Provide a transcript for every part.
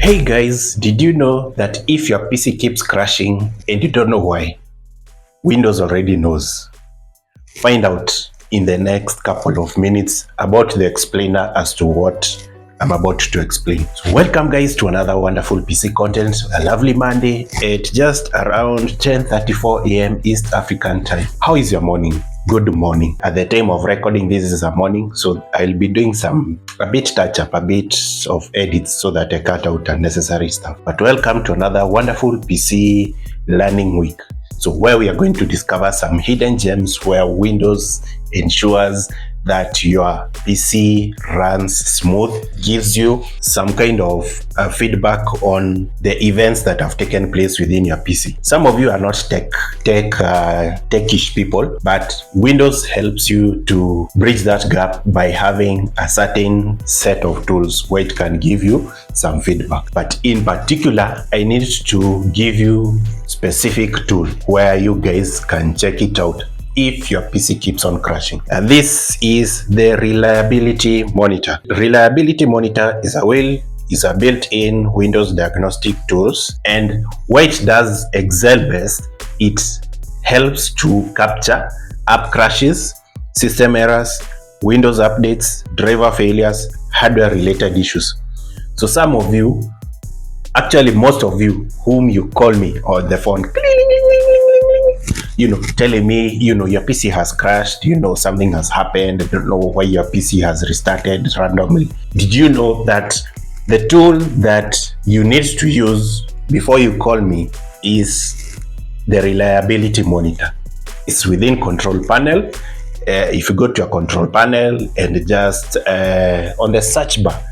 Hey guys, did you know that if your PC keeps crashing and you don't know why, Windows already knows? Find out in the next couple of minutes about the explainer as to what I'm about to explain. So welcome guys to another wonderful PC content, a lovely Monday at just around 10:34 a.m. East African time. How is your morning? Good morning. At the time of recording, this is a morning, so I'll be doing a bit touch up, a bit of edits so that I cut out unnecessary stuff. But welcome to another wonderful PC learning week. So where we are going to discover some hidden gems where Windows ensures that your PC runs smooth, gives you some kind of feedback on the events that have taken place within your PC. Some of you are not techish people, but Windows helps you to bridge that gap by having a certain set of tools where it can give you some feedback. But in particular, I need to give you specific tool where you guys can check it out if your PC keeps on crashing. And this is the reliability monitor. Reliability monitor is a built-in Windows diagnostic tools, and what it does excel best, it helps to capture app crashes, system errors, Windows updates, driver failures, hardware related issues. So some of you, actually most of you whom you call me on the phone, telling me, your PC has crashed, something has happened, I don't know why your PC has restarted randomly. Did you know that the tool that you need to use before you call me is the reliability monitor? It's within control panel. If you go to your control panel and just on the search bar,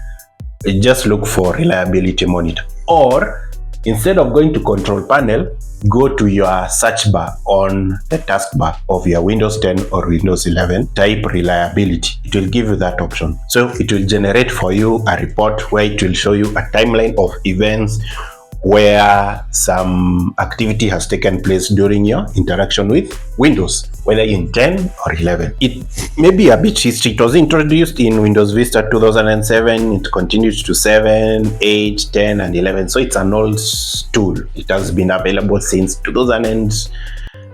just look for reliability monitor, or instead of going to control panel, go to your search bar on the taskbar of your Windows 10 or Windows 11, type reliability. It will give you that option. So it will generate for you a report where it will show you a timeline of events where some activity has taken place during your interaction with Windows, whether in 10 or 11. It may be a bit history. It was introduced in Windows Vista 2007. It continues to 7, 8, 10, and 11. So it's an old tool. It has been available since 2000 and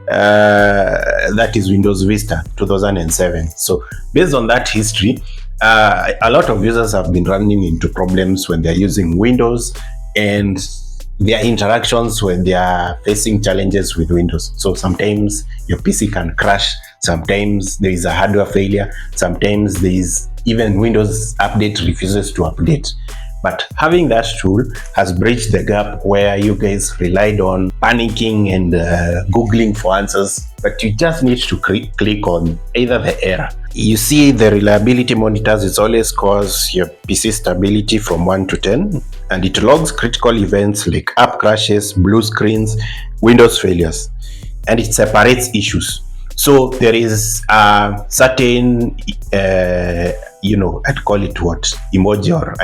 that is Windows Vista 2007. So based on that history, a lot of users have been running into problems when they're using Windows and their interactions when they are facing challenges with Windows. So sometimes your PC can crash, sometimes there is a hardware failure, sometimes there is even Windows update refuses to update. But having that tool has bridged the gap where you guys relied on panicking and Googling for answers, but you just need to click on either the error. You see, the reliability monitors is always scores your PC stability from 1 to 10, and it logs critical events like app crashes, blue screens, Windows failures, and it separates issues. So there is a certain, I'd call it what? Emoji or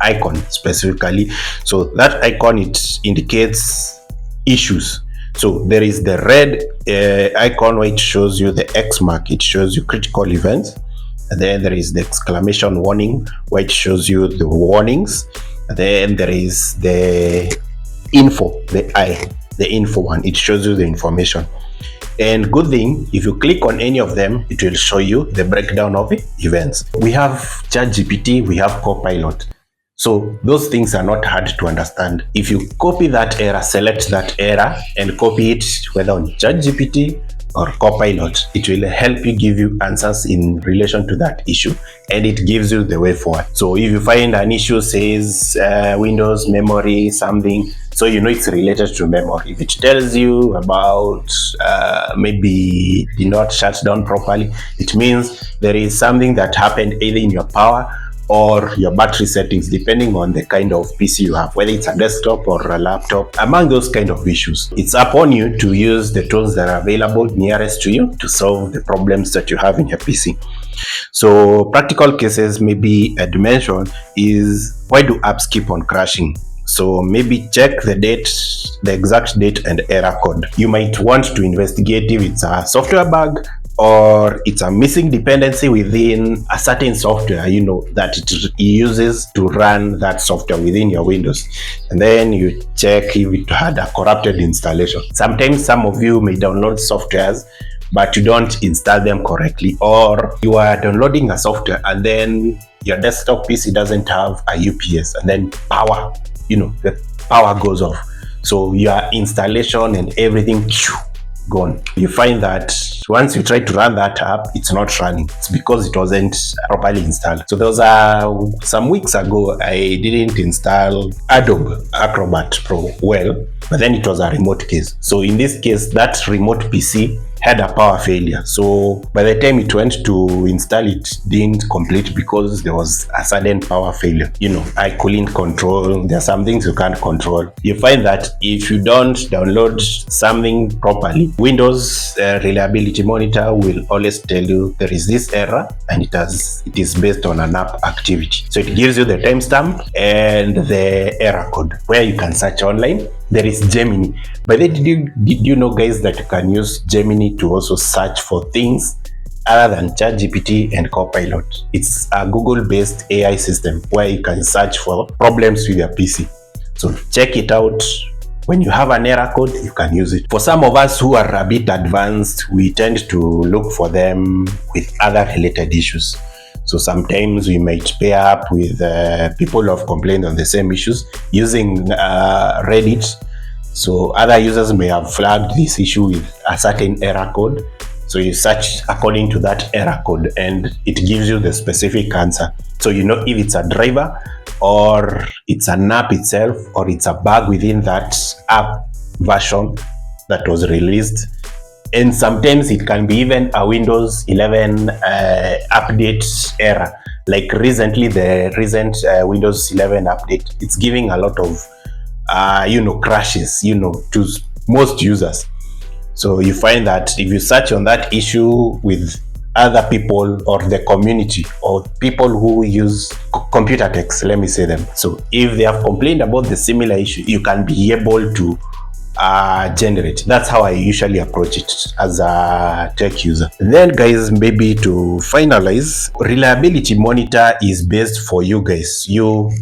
icon specifically. So that icon, it indicates issues. So there is the red icon where it shows you the X mark, it shows you critical events. And then there is the exclamation warning where it shows you the warnings. And then there is the info, the info one, it shows you the information. And good thing, if you click on any of them, it will show you the breakdown of the events. We have ChatGPT, we have Copilot. So those things are not hard to understand. If you copy that error, select that error and copy it whether on ChatGPT or Copilot, it will help you give you answers in relation to that issue, and it gives you the way forward. So if you find an issue says Windows memory something, so it's related to memory. If it tells you about maybe did not shut down properly, it means there is something that happened either in your power or your battery settings, depending on the kind of PC you have, whether it's a desktop or a laptop, among those kind of issues. It's upon you to use the tools that are available nearest to you to solve the problems that you have in your PC. So practical cases maybe I'd mention is, why do apps keep on crashing? So maybe check the date, the exact date and error code. You might want to investigate if it's a software bug, or it's a missing dependency within a certain software, that it uses to run that software within your Windows. And then you check if it had a corrupted installation. Sometimes some of you may download softwares, but you don't install them correctly, or you are downloading a software and then your desktop PC doesn't have a UPS, and then the power goes off. So your installation and everything gone. You find that once you try to run that app, it's not running. It's because it wasn't properly installed. So there was some weeks ago, I didn't install Adobe Acrobat Pro well, but then it was a remote case. So in this case, that remote PC had a power failure. So by the time it went to install, it didn't complete because there was a sudden power failure. I couldn't control. There are some things you can't control. You find that if you don't download something properly, Windows Reliability Monitor will always tell you there is this error, and it is based on an app activity. So it gives you the timestamp and the error code where you can search online. There is Gemini. But then did you know, guys, that you can use Gemini to also search for things other than ChatGPT and Copilot? It's a Google-based AI system where you can search for problems with your PC. So check it out. When you have an error code, you can use it. For some of us who are a bit advanced, we tend to look for them with other related issues. So sometimes we might pair up with people who have complained on the same issues using Reddit. So other users may have flagged this issue with a certain error code. So you search according to that error code and it gives you the specific answer. So if it's a driver, or it's an app itself, or it's a bug within that app version that was released. And sometimes it can be even a Windows 11 update error. Like recently, the recent Windows 11 update, it's giving a lot of, crashes, to most users. So you find that if you search on that issue with other people or the community or people who use computer techs, let me say them. So if they have complained about the similar issue, you can be able to generate. That's how I usually approach it as a tech user. Then guys, maybe to finalize, reliability monitor is based for you guys. You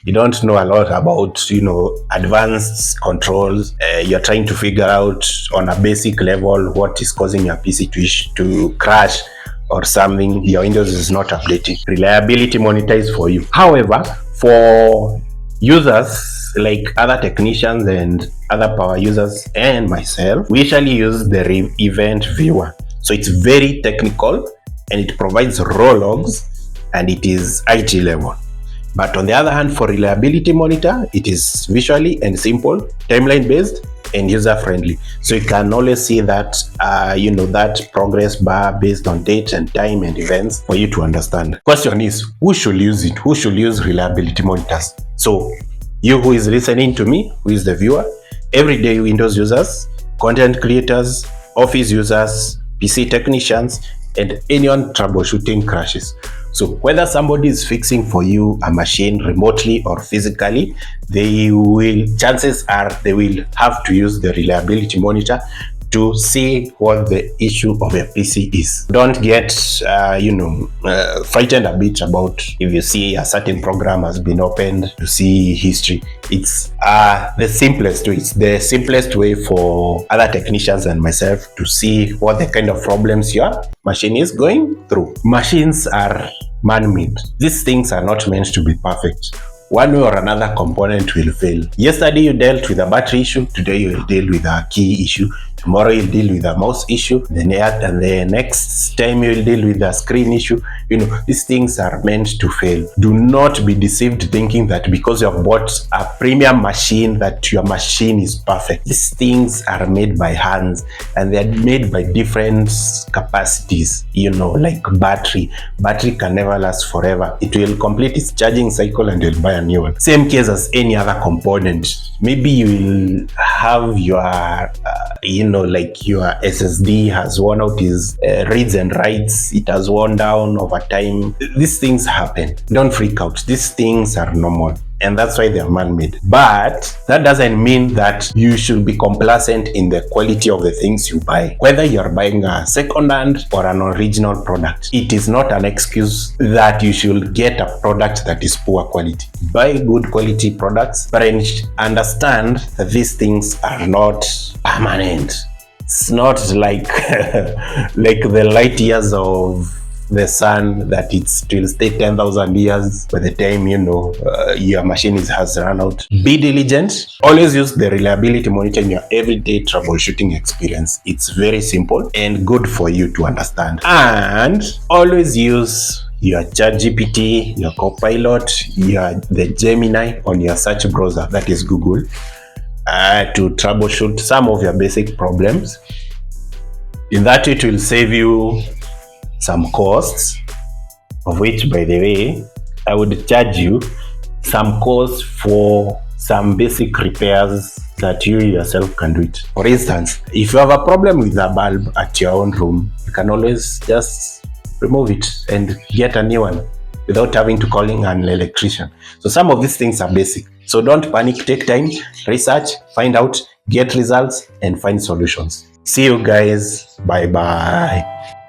don't know a lot about advanced controls. You're trying to figure out on a basic level what is causing your PC to crash or something. Your Windows is not updating. Reliability monitor is for you. However, for users like other technicians and other power users and myself, we usually use the event viewer. So it's very technical and it provides raw logs and it is IT level. But on the other hand, for reliability monitor, it is visually and simple, timeline based and user friendly. So you can always see that that progress bar based on date and time and events for you to understand. Question is, who should use it? Who should use reliability monitors? So you who is listening to me, who is the viewer, everyday Windows users, content creators, office users, PC technicians, and anyone troubleshooting crashes. So whether somebody is fixing for you a machine remotely or physically, chances are they will have to use the reliability monitor to see what the issue of your PC is. Don't get frightened a bit about if you see a certain program has been opened to see history. It's the simplest way. It's the simplest way for other technicians and myself to see what the kind of problems your machine is going through. Machines are man-made. These things are not meant to be perfect. One way or another component will fail. Yesterday you dealt with a battery issue, today you will deal with a key issue, tomorrow you'll deal with a mouse issue, and the next time you'll deal with a screen issue. These things are meant to fail. Do not be deceived thinking that because you have bought a premium machine that your machine is perfect. These things are made by hands and they're made by different capacities, like battery. Battery can never last forever. It will complete its charging cycle and you'll buy a new one. Same case as any other component. Maybe you will have your your SSD has worn out its reads and writes. It has worn down over time. These things happen. Don't freak out. These things are normal. and that's why they're man-made. But that doesn't mean that you should be complacent in the quality of the things you buy. Whether you're buying a second-hand or an original product, it is not an excuse that you should get a product that is poor quality. Buy good quality products, but understand that these things are not permanent. It's not like like the light years of the sun that it will stay 10,000 years by the time your machine has run out. Be diligent. Always use the reliability monitor in your everyday troubleshooting experience. It's very simple and good for you to understand. And always use your ChatGPT, your Copilot, the Gemini on your search browser, that is Google, to troubleshoot some of your basic problems. In that, it will save you some costs, of which, by the way, I would charge you some costs for some basic repairs that you yourself can do it. For instance, if you have a problem with a bulb at your own room, you can always just remove it and get a new one without having to call in an electrician. So some of these things are basic. So don't panic, take time, research, find out, get results, and find solutions. See you guys. Bye bye.